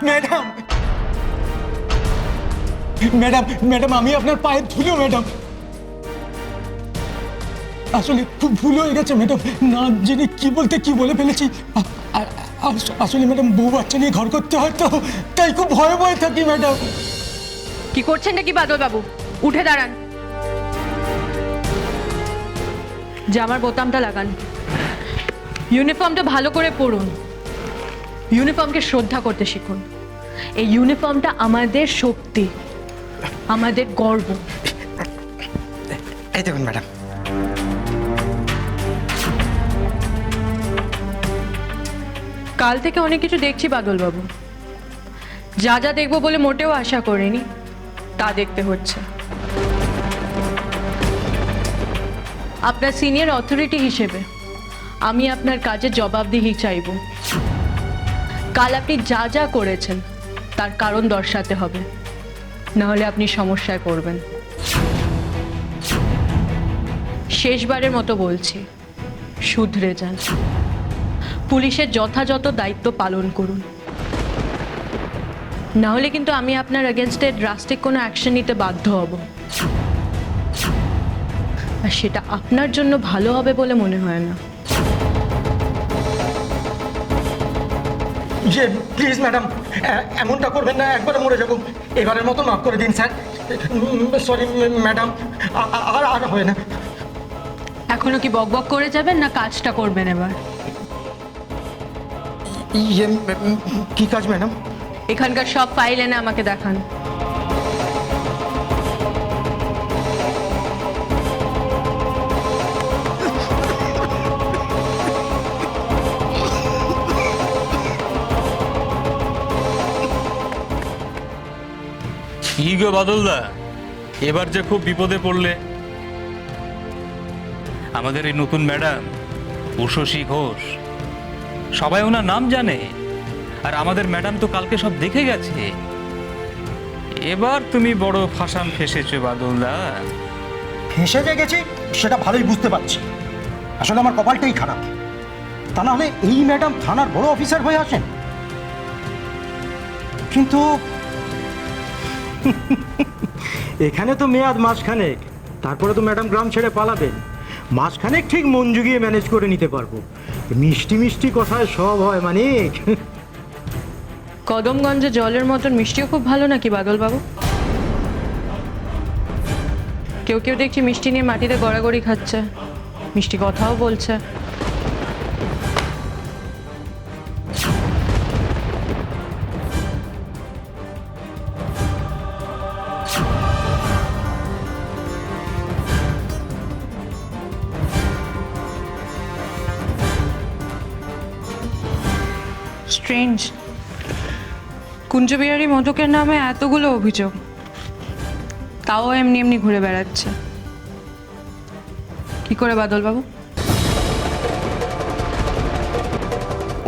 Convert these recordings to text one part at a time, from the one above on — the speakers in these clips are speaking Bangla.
ম্যাডাম ম্যাডাম ম্যাডাম আমি আপনার পায়ে ধুলো ম্যাডাম, আসলে খুব ভুল হয়ে গেছে ম্যাডাম, না জেনে কি বলতে কি বলে ফেলেছি। আসলে ম্যাডাম বউ বাচ্চা নিয়ে ঘর করতে হয় তো, তাই খুব ভয়ে ভয়ে থাকি ম্যাডাম। কি করছেন নাকি বাদল বাবু? উঠে দাঁড়ান, জামার বোতামটা লাগান, ইউনিফর্মটা ভালো করে পরুন, ইউনিফর্মকে শ্রদ্ধা করতে শিখুন। এই ইউনিফর্মটা আমাদের শক্তি, আমাদের গর্ব। এই দেখুন ম্যাডাম, কাল থেকে অনেক কিছু দেখছি বাদল বাবু, যা যা দেখবো বলে মোটেও আশা করিনি তা দেখতে হচ্ছে। আপনার সিনিয়র অথরিটি হিসেবে আমি আপনার কাজে জবাবদিহি চাইব। কাল আপনি যা যা করেছেন তার কারণ দর্শাতে হবে, নাহলে আপনি সমস্যায় পড়বেন। শেষবারের মতো বলছি, শুধরে যান, পুলিশের যথাযথ দায়িত্ব পালন করুন, নাহলে কিন্তু আমি আপনার এগেনস্টে ড্রাস্টিক কোনো অ্যাকশন নিতে বাধ্য হব, আর সেটা আপনার জন্য ভালো হবে বলে মনে হয় না। প্লিজ ম্যাডাম এমনটা করবেন না, একবারে মরে যাবো, এবারের মতো মাফ করে দিন স্যার, সরি ম্যাডাম, আর আর হবে না। এখনো কি বকবক করে যাবেন না কাজটা করবেন এবার? কি কাজ ম্যাডাম? এখানকার সব ফাইল এনে আমাকে দেখান। কি গো বাদলদা, এবার যে খুব বিপদে পড়লে। আমাদের এই নতুন ম্যাডাম উষসী ঘোষ, সবাই ওনার নাম জানে, আর আমাদের ম্যাডাম তো কালকে সব দেখে গেছে। এবার তুমি বড় ফাঁসান ফেসেছো বাদলদা। ফেঁসে যে গেছি সেটা ভালোই বুঝতে পারছি, আসলে আমার কপালটাই খারাপ, তা না হলে এই ম্যাডাম থানার বড় অফিসার হয়ে আসেন। কিন্তু এখানে তো মেয়াদ মাসখানেক, তারপরে তো ম্যাডাম গ্রাম ছেড়ে পালাবেন, মাসখানেক ঠিক মন জুগিয়ে ম্যানেজ করে নিতে পারবো। মিষ্টি মিষ্টি কথায় সব হয় মানিক। কদমগঞ্জে জলের মতন মিষ্টিও খুব ভালো নাকি বাদল বাবু? কেউ কেউ দেখছি মিষ্টি নিয়ে মাটিতে গড়াগড়ি খাচ্ছে, মিষ্টি কথাও বলছে। স্ট্রেঞ্জ, কুঞ্জবিহারী মোদকের নামে এতগুলো অভিযোগ, তাও এমনি এমনি ঘুরে বেড়াচ্ছে। কি করে বাদল বাবু?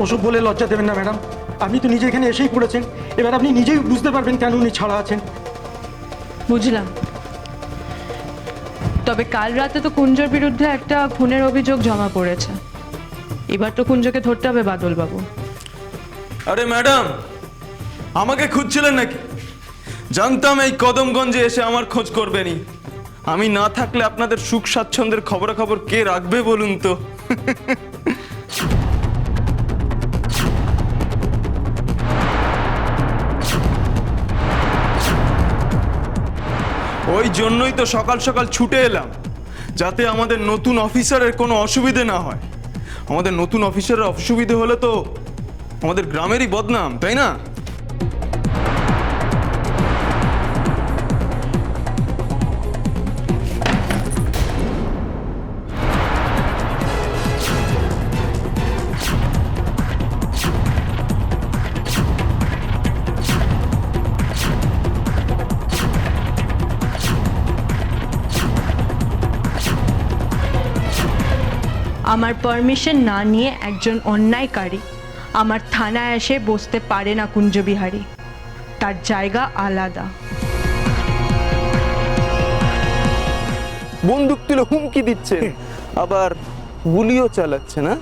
ওসব বলে লজ্জা দেবেন না ম্যাডাম, আপনি তো নিজে এখানে এসেই পড়েছেন, এবার আপনি নিজেই বুঝতে পারবেন কেন উনি ছাড়া আছেন। বুঝলাম, তবে কাল রাতে তো কুঞ্জর বিরুদ্ধে একটা খুনের অভিযোগ জমা পড়েছে, এবার তো কুঞ্জকে ধরতে হবে বাদল বাবু। আরে ম্যাডাম, আমাকে খুঁজছিলেন নাকি? জানতাম এই কদমগঞ্জে এসে আমার খোঁজ করবেনই। আমি না থাকলে আপনাদের সুখ স্বাচ্ছন্দ্যের খবরাখবর কে রাখবে বলুন তো? ওই জন্যই তো সকাল সকাল ছুটে এলাম, যাতে আমাদের নতুন অফিসারের কোনো অসুবিধে না হয়। আমাদের নতুন অফিসারের অসুবিধে হলে তো আমাদের গ্রামেরই বদনাম, তাই না? আমার পারমিশন না নিয়ে একজন অন্যায়কারী আমার থানায় এসে বসতে পারে না কুঞ্জবিহারী, তার জায়গা আলাদা। বন্দুক তুলে হুমকি দিচ্ছেন, আবার গুলিও চালাচ্ছে না?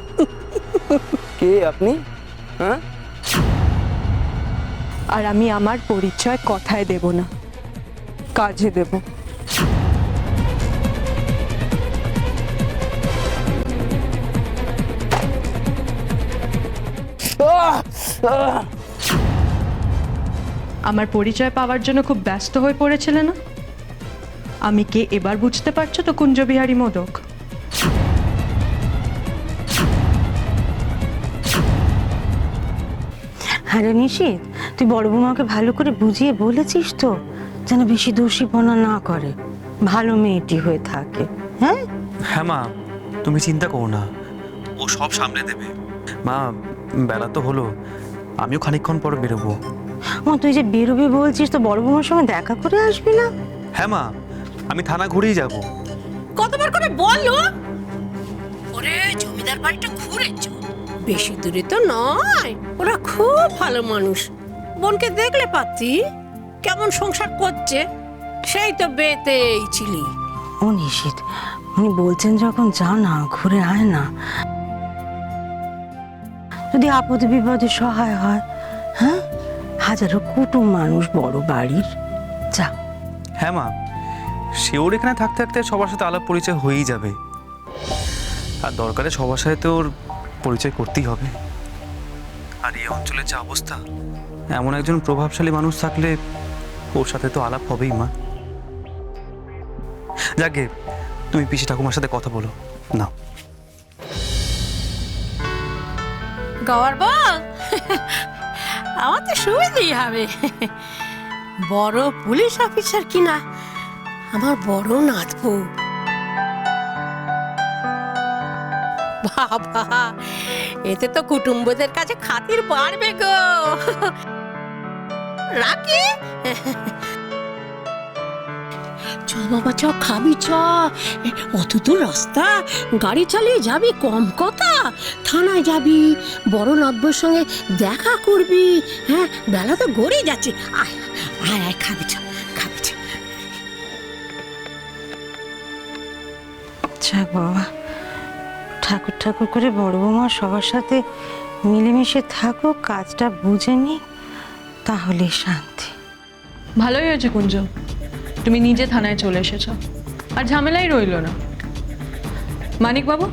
কে আপনি? হ্যাঁ, আর আমি আমার পরিচয় কথায় দেব না, কাজে দেব। আমার পরিচয় পাওয়ার জন্য খুব ব্যস্ত হয়ে পড়েছিলে না? আমি কে এবার বুঝতে পারছো তো, কুঞ্জবিহারী মোদক? আরে নিশিত, তুই বড় বৌমাকে ভালো করে বুঝিয়ে বলেছিস তো, যেন বেশি দোষীপনা না করে, ভালো মেয়েটি হয়ে থাকে? হ্যাঁ হ্যাঁ মা, তুমি চিন্তা করো না, ও সব সামলে দেবে। মা, বেলা তো হলো, আমিও খানিকক্ষণ পর বেরোবো। মা, তুই যে বেরোবি বলছিস, তো বড় বৌমার সঙ্গে দেখা করে আসবি না? হ্যাঁ মা, আমি থানা ঘুরেই যাব। কতবার করে বললো ওরে জমিদার বাড়িটা ঘুরেছ, বেশি দূরে তো নয়, ওরা খুব ভালো মানুষ। বোনকে দেখলে পাচ্ছি কেমন সংসার করছে, সেই তো বেতেই ছিলি। ও নিশিত, উনি বলছেন যখন যা না, ঘুরে আয় না, যদি আপদে বিপদে সহায় হয়। হ্যাঁ, হাজারো কুটুম মানুষ বড় বাড়ির, যা। হ্যাঁ মা, সে ওর এখানে থাকতে থাকতে সবার সাথে আলাপ পরিচয় হয়েই যাবে, আর দরকারে সবার সাথে তো ওর পরিচয় করতেই হবে। আর এই অঞ্চলের যে অবস্থা, এমন একজন প্রভাবশালী মানুষ থাকলে ওর সাথে তো আলাপ হবেই মা। যাকে তুমি পিসি ঠাকুমার সাথে কথা বলো না। গওয়ার বল, আমার তো সুবিধেই হবে, বড় পুলিশ অফিসার কিনা আমার বড় নাতবো। বাবা, এতে তো কুটুম্বদের কাছে খাতির বাড়বে গো। রাখি, চ বাবা চ, খাবি চ, অত দূর রাস্তা গাড়ি চালিয়ে যাবি, কম কথা, থানায় যাবি, বড় নাতবর সঙ্গে দেখা করবি। হ্যাঁ, বেলা তো গড়িয়ে যাচ্ছে, আয় আয় আয়, খাবি চ, খাবি চ। যাক বাবা, ঠাকুর ঠাকুর করে বড় বৌমা সবার সাথে মিলেমিশে থাকুক, কাজটা বুঝে নি, তাহলে শান্তি। ভালোই হয়েছে কুঞ্জ, তুমি নিজে থানায় চলে এসেছো, আর ঝামেলাই রইলো না। মানিক বাবু,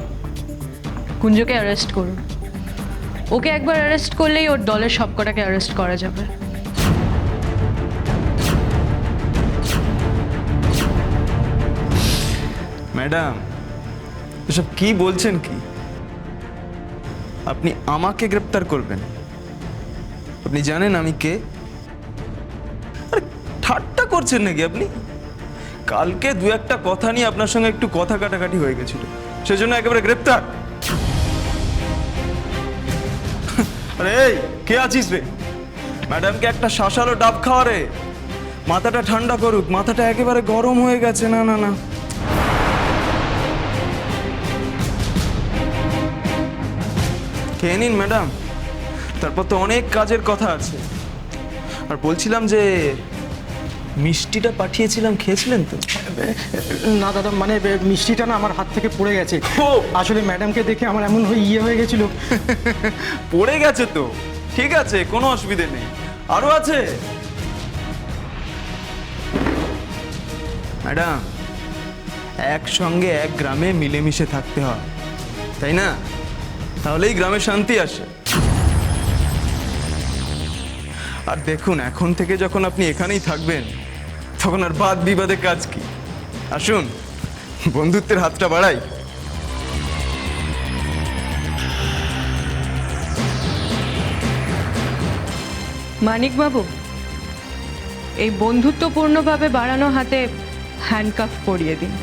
কুঞ্জকে অ্যারেস্ট করুন। ওকে একবার অ্যারেস্ট করলেই ওর দলের সবকটাকে অ্যারেস্ট করা যাবে। ম্যাডাম, এসব কি বলছেন কি? আপনি আমাকে গ্রেপ্তার করবেন? আপনি জানেন আমি কে? আরে ঠাট্টা করছেন নাকি আপনি? কালকে দু একটা কথা নিয়ে আপনার সঙ্গে একটু কথা কাটাকাটি হয়ে গেছিল, সেজন্য একেবারে গ্রেপ্তার? আরে এই, কে আছিস রে? ম্যাডামকে একটা শাসালো ডাব খাওয়া রে, মাথাটা ঠান্ডা করুক, মাথাটা একেবারে গরম হয়ে গেছে। না না না, খেয়ে নিন ম্যাডাম, তারপর তো অনেক কাজের কথা আছে। আর বলছিলাম যে মিষ্টিটা পাঠিয়েছিলাম, খেয়েছিলেন তো? না দাদা, মানে মিষ্টিটা না আমার হাত থেকে পড়ে গেছে। ও, আসলে ম্যাডামকে দেখে আমার এমন হয়ে গেছিল। পড়ে গেছে তো ঠিক আছে, কোনো অসুবিধে নেই, আরো আছে। ম্যাডাম, একসঙ্গে এক গ্রামে মিলেমিশে থাকতে হয়, তাই না? তাহলেই গ্রামে শান্তি আসে। আর দেখুন, এখন থেকে যখন আপনি এখানেই থাকবেন, তখন আর বাদ বিবাদে কাজ কি? আসুন, বন্ধুত্বের হাতটা বাড়াই। মানিক বাবু, এই বন্ধুত্বপূর্ণভাবে বাড়ানো হাতে হ্যান্ডকাফ পরিয়ে দিন।